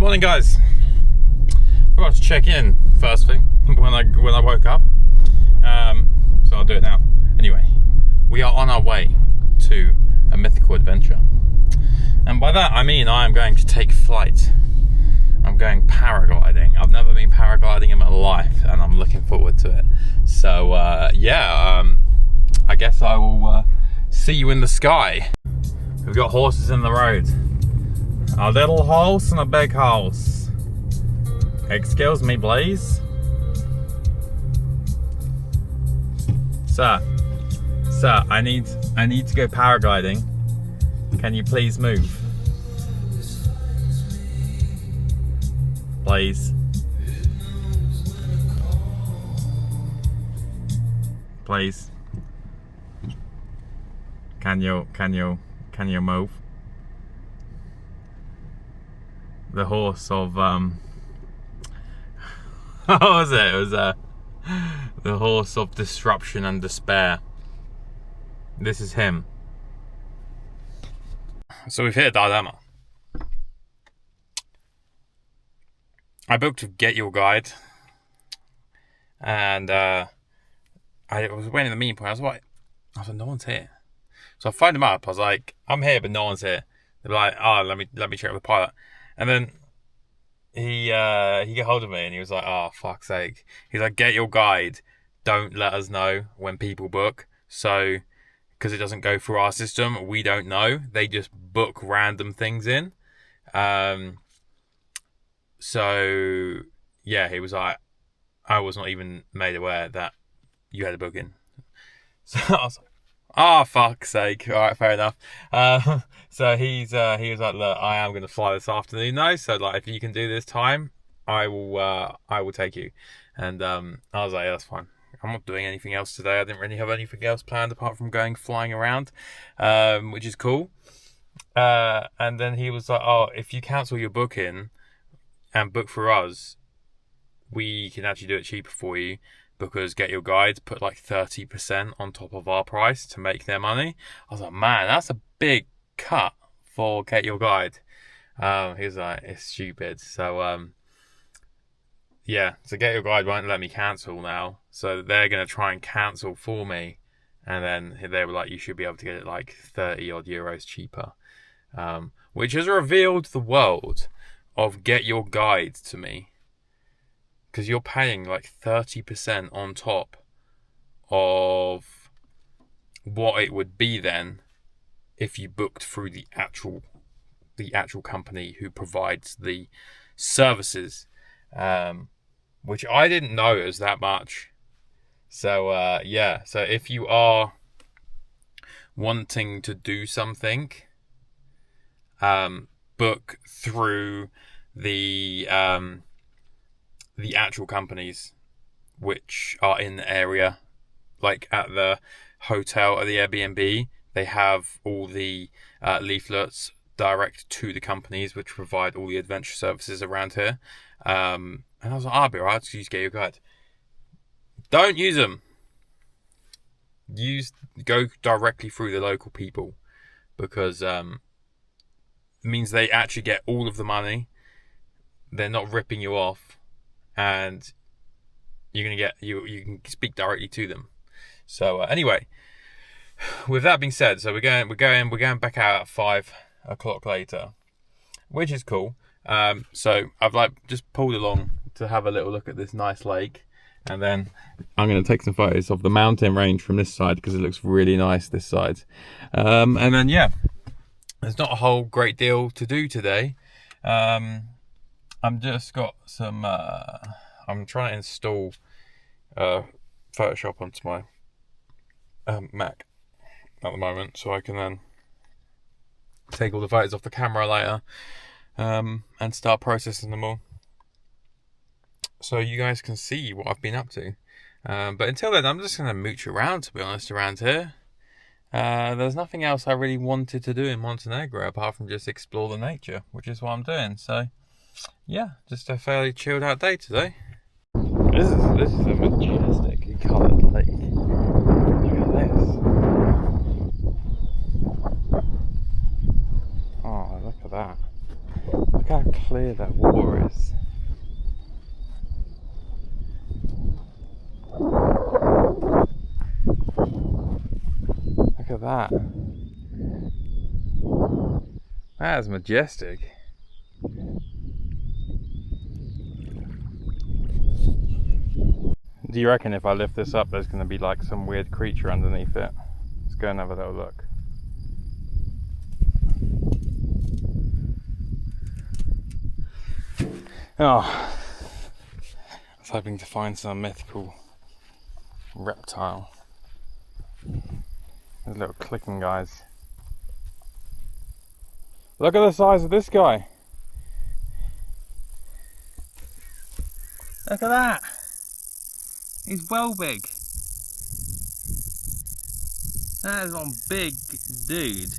Morning, guys. Forgot to check in first thing when I woke up, so I'll do it now. Anyway, we are on our way to a mythical adventure, and by that I mean I am going to take flight. I'm going paragliding. I've never been paragliding in my life, and I'm looking forward to it. So I guess I will see you in the sky. We've got horses in the road. A little horse and a big horse. Excuse me, please. Sir, I need to go paragliding. Can you please move? Please. Please. Can you move? The horse of what was it? It was the horse of disruption and despair. This is him. So we've hit a dilemma. I booked a Get Your Guide, and I was waiting at the meeting point. I was like, no one's here. So I phoned him up. I was like, I'm here, but no one's here. They're like, let me check with the pilot. And then he got hold of me and he was like, oh, fuck's sake. He's like, Get Your Guide. Don't let us know when people book. So, because it doesn't go through our system, we don't know. They just book random things in. So, yeah, he was like, I was not even made aware that you had a booking. So I was like, oh, fuck's sake. All right, fair enough. So he was like, look, I am going to fly this afternoon though. So like, if you can do this time, I will take you. And I was like, yeah, that's fine. I'm not doing anything else today. I didn't really have anything else planned apart from flying around, which is cool. And then he was like, oh, if you cancel your booking and book for us, we can actually do it cheaper for you. Because Get Your Guide put like 30% on top of our price to make their money. I was like, man, that's a big cut for Get Your Guide. He was like, it's stupid. So, yeah, so Get Your Guide won't let me cancel now. So they're going to try and cancel for me. And then they were like, you should be able to get it like 30 odd euros cheaper. Which has revealed the world of Get Your Guide to me. Because you're paying like 30% on top of what it would be then if you booked through the actual company who provides the services, which I didn't know it was that much. So yeah, so if you are wanting to do something, book through the actual companies which are in the area, like at the hotel or the Airbnb, they have all the leaflets direct to the companies which provide all the adventure services around here. And I was like, I'll be alright, just use Get Your Guide. Don't use them. Go directly through the local people, because it means they actually get all of the money. They're not ripping you off. And you're gonna get you can speak directly to them. So anyway, with that being said, so we're going back out at 5 o'clock later, which is cool. So I've just pulled along to have a little look at this nice lake, and then I'm gonna take some photos of the mountain range from this side because it looks really nice this side. And then yeah, there's not a whole great deal to do today. I'm just got some, I'm trying to install Photoshop onto my Mac at the moment, so I can then take all the photos off the camera later and start processing them all. So you guys can see what I've been up to. But until then, I'm just going to mooch around, to be honest, around here. There's nothing else I really wanted to do in Montenegro apart from just explore the nature, which is what I'm doing. So yeah, just a fairly chilled out day today. This is a majestic coloured lake. Look at this. Oh, look at that. Look how clear that water is. Look at that. That is majestic. Do you reckon if I lift this up there's going to be like some weird creature underneath it? Let's go and have a little look. Oh, I was hoping to find some mythical reptile. There's little clicking guys. Look at the size of this guy. Look at that. He's well big. That is one big dude.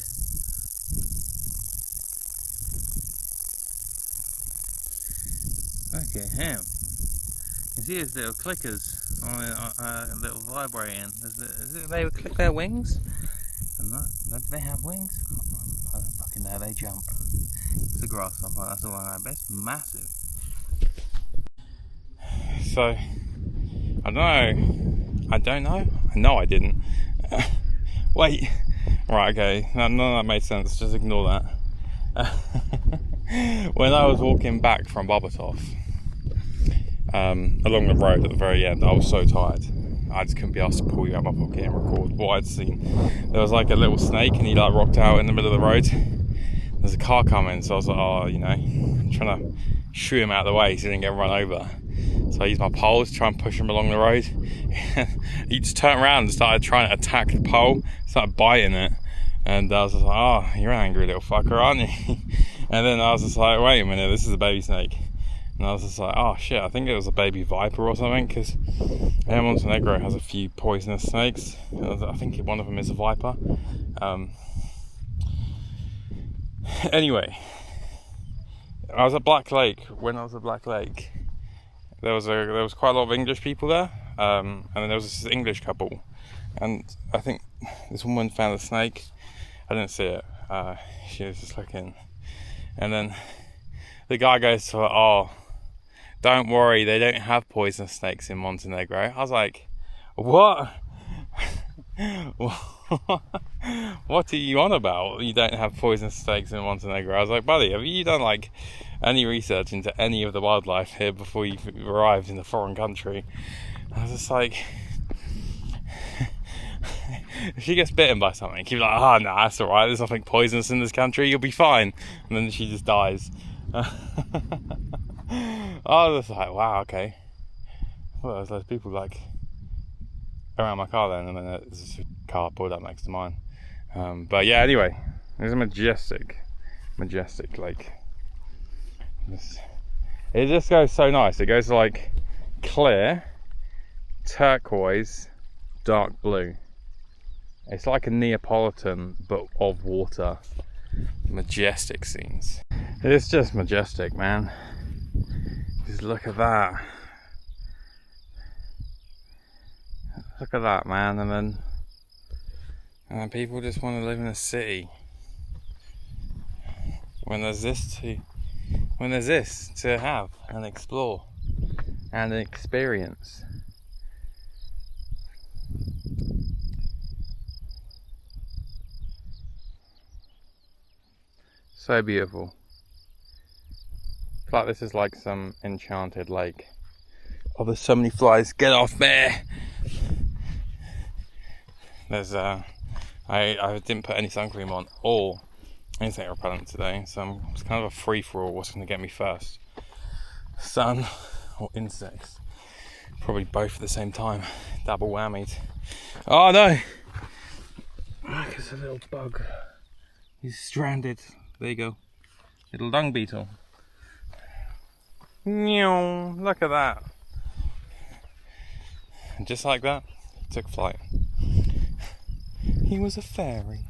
Look at him. You see his little clickers on little vibrating. Is it they would click their wings? Do they have wings? I don't fucking know, they jump. It's a grasshopper, that's all I know, but it's massive. So, I don't know. No, I didn't. Wait. Right, okay. None of that made sense. Just ignore that. When I was walking back from Bobatov, along the road at the very end, I was so tired. I just couldn't be asked to pull you out of my pocket and record what I'd seen. There was like a little snake and he like rocked out in the middle of the road. There's a car coming, so I was like, oh, you know, trying to shoo him out of the way so he didn't get run over. So I used my pole to try and push him along the road. He just turned around and started trying to attack the pole, started biting it. And I was just like, oh, you're an angry little fucker, aren't you? And then I was just like, wait a minute, this is a baby snake. And I was just like, oh shit, I think it was a baby viper or something, because Montenegro has a few poisonous snakes. I think one of them is a viper. Anyway, I was at Black Lake. When I was at Black Lake, there was quite a lot of English people there, and then there was this English couple, and I think this woman found a snake. I didn't see it. She was just looking, and then the guy goes to her, oh, don't worry, they don't have poisonous snakes in Montenegro. I was like, what? What are you on about? You don't have poisonous snakes in Montenegro. I was like, buddy, have you done like any research into any of the wildlife here before you arrived in a foreign country? I was just like, if she gets bitten by something, you're like, oh no, that's alright, there's nothing poisonous in this country, you'll be fine. And then she just dies. I was like, wow, okay. Well, there's loads of people like around my car then, and then there's a car pulled up next to mine. But yeah, anyway, it's a majestic lake. It just goes so nice. It goes like clear, turquoise, dark blue. It's like a Neapolitan, but of water. Majestic scenes. It's just majestic, man. Just look at that. Look at that, man. And then people just want to live in a city. When there's this to have and explore and experience. So beautiful. It's like this is like some enchanted lake. Oh, there's so many flies. Get off me! There's I didn't put any sun cream on or anything repellent today, so it's kind of a free for all. What's going to get me first? Sun or insects? Probably both at the same time. Double whammied. Oh no! Look, it's a little bug. He's stranded. There you go. Little dung beetle. Look at that. And just like that, he took flight. He was a fairy.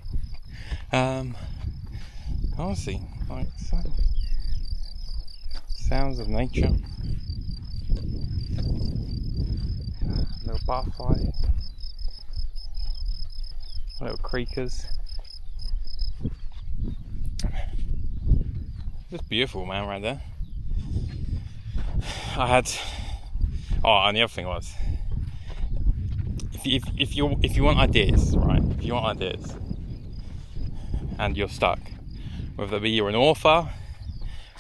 Honestly, like sounds of nature. Little butterfly. Little creakers. Just beautiful, man, right there. I had. Oh, and the other thing was, if you want ideas, right? If you want ideas, and you're stuck, whether it be you're an author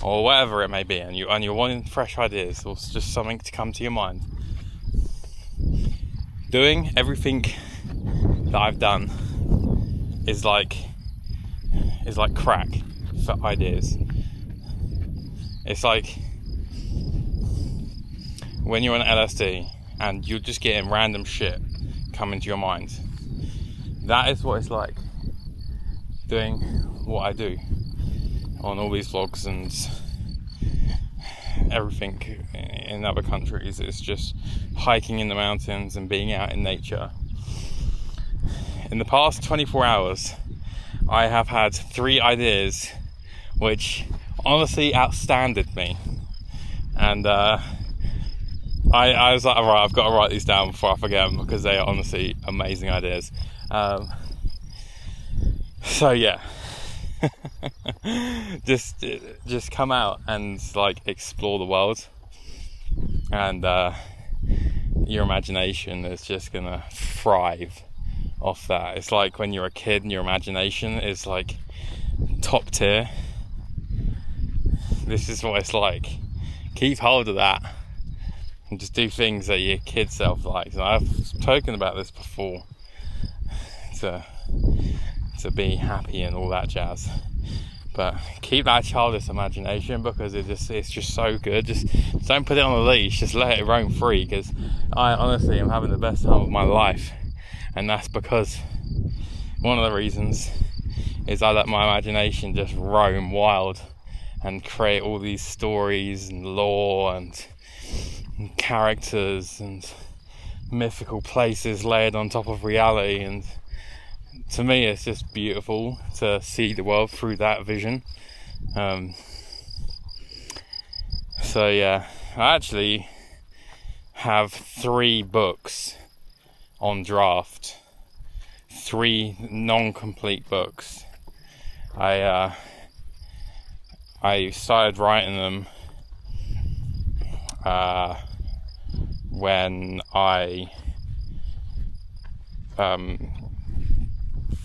or whatever it may be, and you're wanting fresh ideas or just something to come to your mind, doing everything that I've done is like crack for ideas. It's like when you're on LSD and you're just getting random shit come into your mind. That is what it's like doing what I do on all these vlogs and everything in other countries. It's just hiking in the mountains and being out in nature. In the past 24 hours, I have had 3 ideas which honestly outstanded me. And I was like, alright, I've got to write these down before I forget them, because they are honestly amazing ideas. So yeah, just come out and like explore the world, and your imagination is just gonna thrive off that. It's like when you're a kid and your imagination is like top tier. This is what it's like. Keep hold of that and just do things that your kid self likes. And I've spoken about this before, to be happy and all that jazz, but keep that childish imagination, because it's just so good. Just don't put it on a leash, just let it roam free, because I honestly am having the best time of my life, and that's because one of the reasons is I let my imagination just roam wild and create all these stories and lore and characters and mythical places layered on top of reality. And to me, it's just beautiful to see the world through that vision. So yeah, I actually have 3 books on draft, 3 non-complete books. I started writing them when I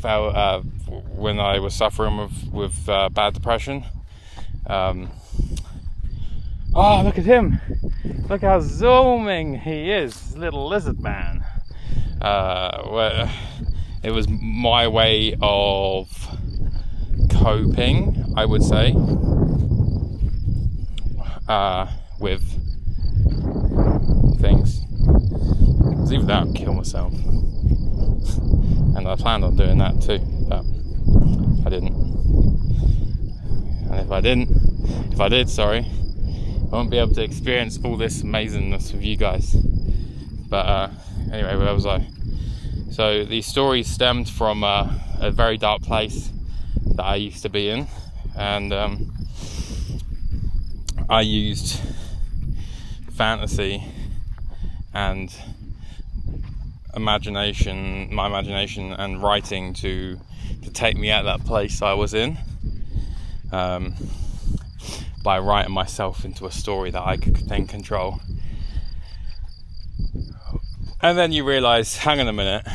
when I was suffering with bad depression. Oh, look at him! Look how zooming he is, little lizard man. It was my way of coping, I would say, with things. Because even that, I'd kill myself. And I planned on doing that too, but I didn't. And if I did, I won't be able to experience all this amazingness with you guys. But anyway, where was I? So these stories stemmed from a very dark place that I used to be in, and I used fantasy and my imagination and writing to take me out of that place I was in, by writing myself into a story that I could then control. And then you realise, hang on a minute,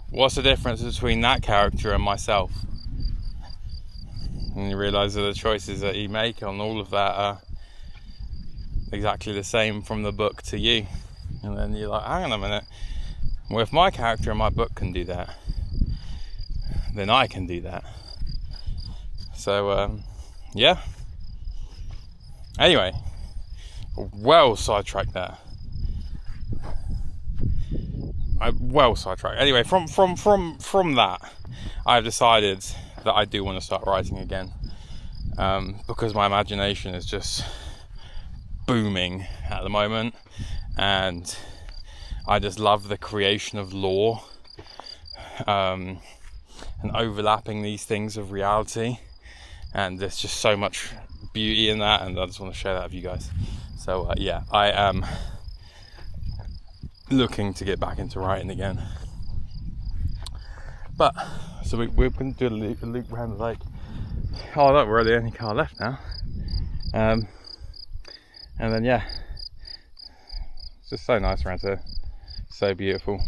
what's the difference between that character and myself? And you realise that the choices that you make on all of that are exactly the same from the book to you. And then you're like, hang on a minute, well, if my character in my book can do that, then I can do that. So yeah, anyway, well sidetracked there. Anyway, from that, I've decided that I do want to start writing again, because my imagination is just booming at the moment, and I just love the creation of lore, and overlapping these things of reality, and there's just so much beauty in that, and I just want to share that with you guys. So yeah, I am looking to get back into writing again. But so we're going to do a loop around the lake. Oh look, we're the only car left now. And then yeah, it's just so nice around here, so beautiful.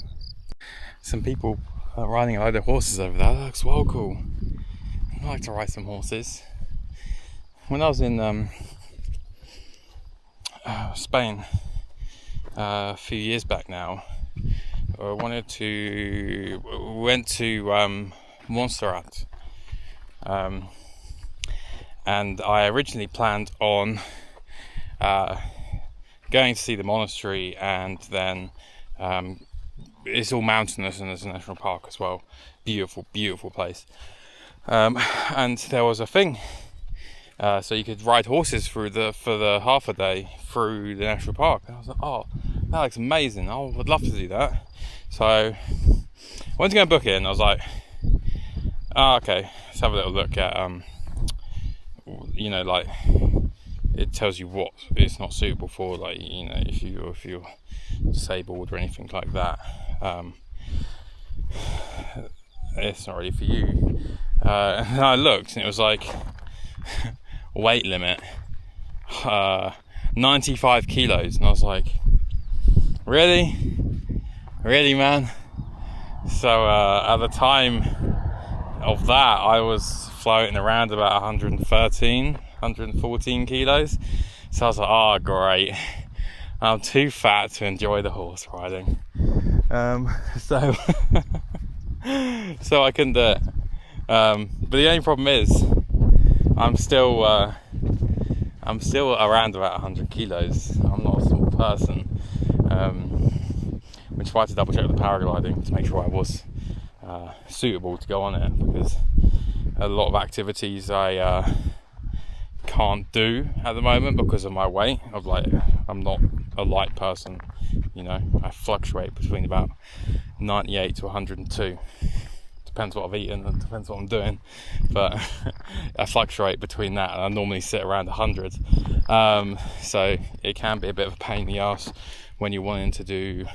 Some people are riding a load of horses over there. That looks well cool. I like to ride some horses. When I was in Spain a few years back now, I went to Montserrat, and I originally planned on going to see the monastery, and then it's all mountainous and there's a national park as well. Beautiful place. And there was a thing, so you could ride horses for the half a day through the national park. And I was like, oh, that looks amazing. I would love to do that. So I went to go and book it, and I was like, okay, let's have a little look at, like, it tells you what it's not suitable for, like, if you're disabled or anything like that. It's not really for you. And I looked, and it was like weight limit 95 kilos, and I was like, really man? So at the time of that, I was floating around about 114 kilos. So I was like, oh great, I'm too fat to enjoy the horse riding. So I couldn't do it. But the only problem is I'm still around about 100 kilos. I'm not a small person, which I had to double check with the paragliding to make sure I was suitable to go on it, because a lot of activities I can't do at the moment because of my weight. I'm not a light person, I fluctuate between about 98 to 102. Depends what I've eaten and depends what I'm doing, but I fluctuate between that, and I normally sit around 100. So it can be a bit of a pain in the ass when you're wanting to do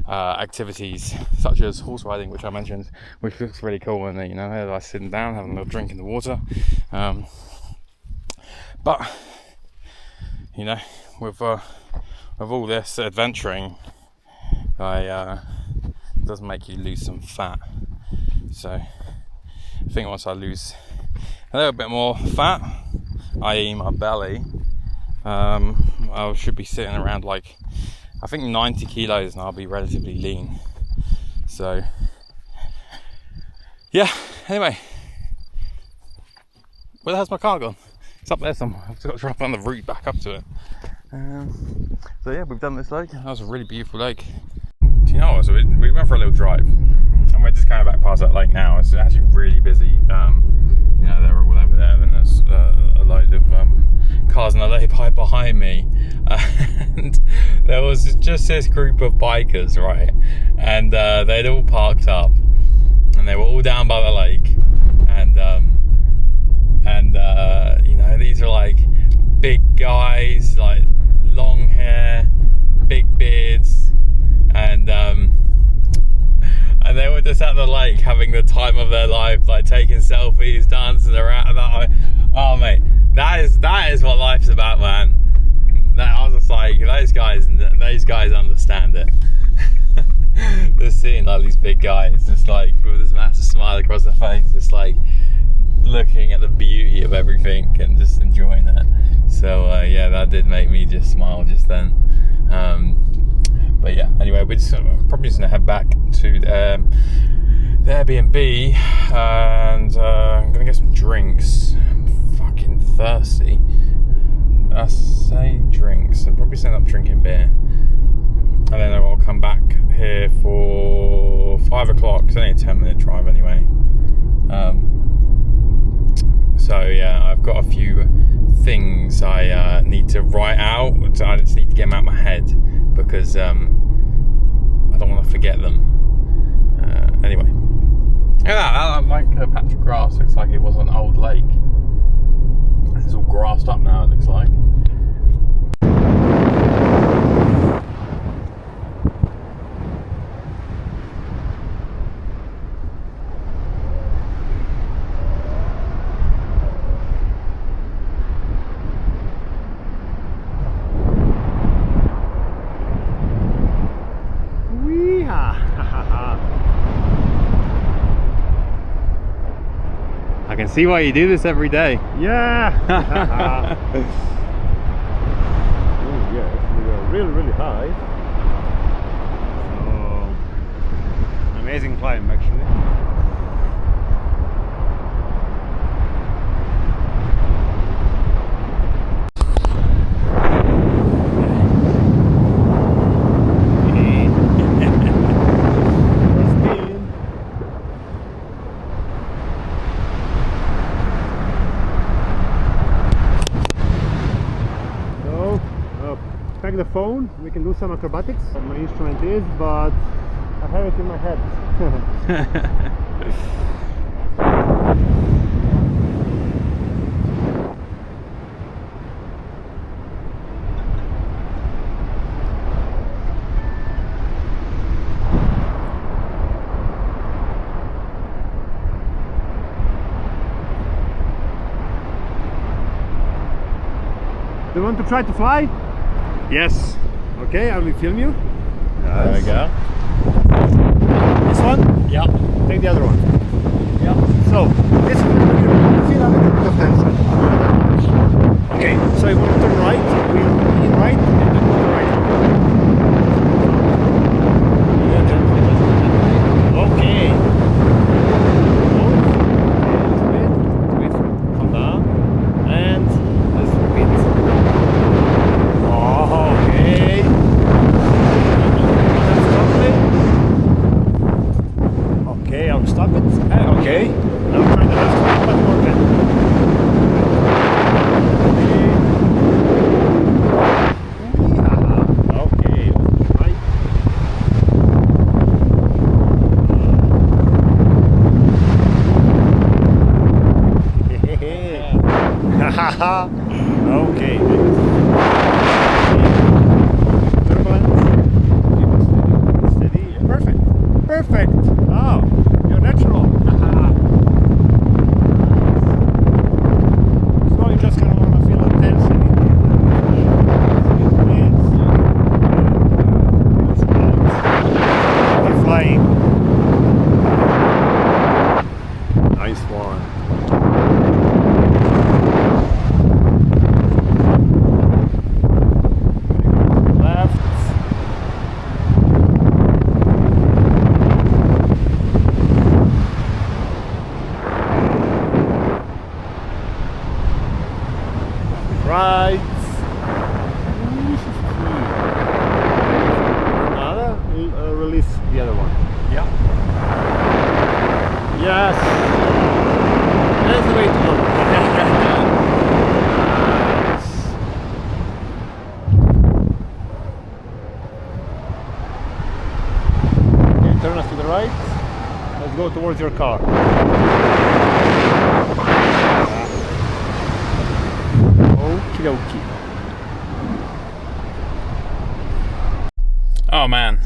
activities such as horse riding, which I mentioned, which looks really cool. And like sitting down, having a little drink in the water. But with all this adventuring, it does make you lose some fat. So I think once I lose a little bit more fat, i.e. my belly, I should be sitting around like, I think 90 kilos, and I'll be relatively lean. So yeah, anyway, where the hell's my car gone? It's up there somewhere. I've got to try and find the route back up to it. So yeah, we've done this lake. That was a really beautiful lake. Do you know what? So we went for a little drive, and we're just coming back past that lake now. It's actually really busy. They're all over there, and there's a load of cars on the lay-by behind me, and there was just this group of bikers, right? And they'd all parked up, and they were all down by the lake, and these are like big guys, like long hair, big beards, and they were just at the lake having the time of their life, like taking selfies, dancing around. Oh mate, that is what life's about, man. I was just like, those guys understand it. Just seeing like these big guys, just like with this massive smile across their face, just like looking at the beauty of everything and just enjoying it. So yeah, that did make me just smile just then. But yeah, anyway, we're probably just gonna head back to the Airbnb, and I'm gonna get some drinks. I'm fucking thirsty. I say drinks, and probably end up drinking beer, and then I'll come back here for 5 o'clock. It's only a 10-minute drive anyway. So yeah, I've got a few things I need to write out. I just need to get them out of my head, because I don't want to forget them. Anyway, yeah, like a patch of grass. Looks like it was an old lake. It's all grassed up now, it looks like. see why you do this every day. Yeah. Oh yes, we are really, really high. So amazing climb actually. The phone, we can do some acrobatics. My instrument is, but I have it in my head. Do you want to try to fly? Yes. Okay, I will film you. Yes. There we go. This one? Yeah. Take the other one. Yeah. So, this feel a little bit of tension. Okay, so you want to turn right, we'll lean right, and then go right. Okay. Wait, calm down. And let's repeat. Okay. Okay, I'll stop it. Okay. Now try the left one, but more bend. Okay. Right. Okay. Steady. Perfect. Perfect. Oh, you're natural. So you just kind of want to feel the tension. Keep flying. Nice one. Right. Another. Release the other one. Yeah. Yes. That's the way to go. Okay, turn us to the right. Let's go towards your car. Okie dokie. Oh man,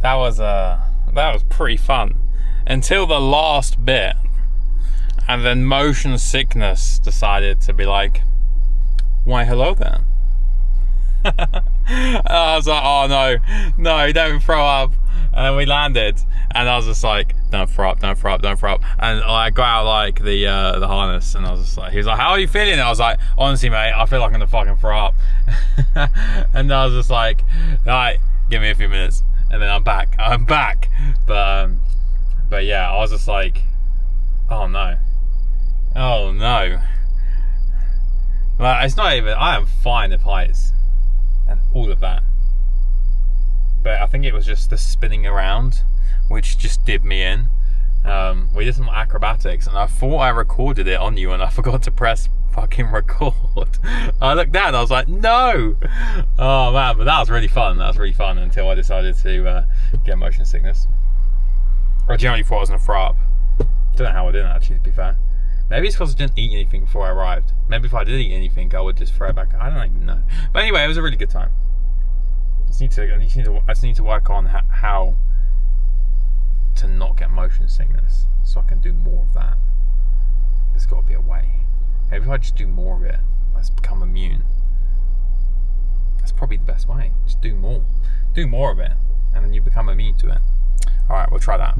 that was pretty fun until the last bit, and then motion sickness decided to be like, why hello there. I was like, oh no, don't throw up. And then we landed, and I was just like, don't throw up. And I got out like the harness, and I was just like, he was like, how are you feeling? And I was like, honestly, mate, I feel like I'm gonna fucking throw up. And I was just like, all right, give me a few minutes, and then I'm back. But yeah, I was just like, oh no. Like, it's not even. I am fine with heights and all of that. But I think it was just the spinning around which just did me in. We did some acrobatics, and I thought I recorded it on you, and I forgot to press fucking record. I looked down and I was like, no. Oh man, but that was really fun until I decided to get motion sickness. I generally thought I was gonna throw up. Don't know how I didn't, actually, to be fair. Maybe it's because I didn't eat anything before I arrived. Maybe if I did eat anything, I would just throw it back. I don't even know. But anyway, it was a really good time. I just need to work on how to not get motion sickness, so I can do more of that. There's got to be a way. Maybe if I just do more of it, I just become immune. That's probably the best way. Just do more of it, and then you become immune to it. All right, we'll try that.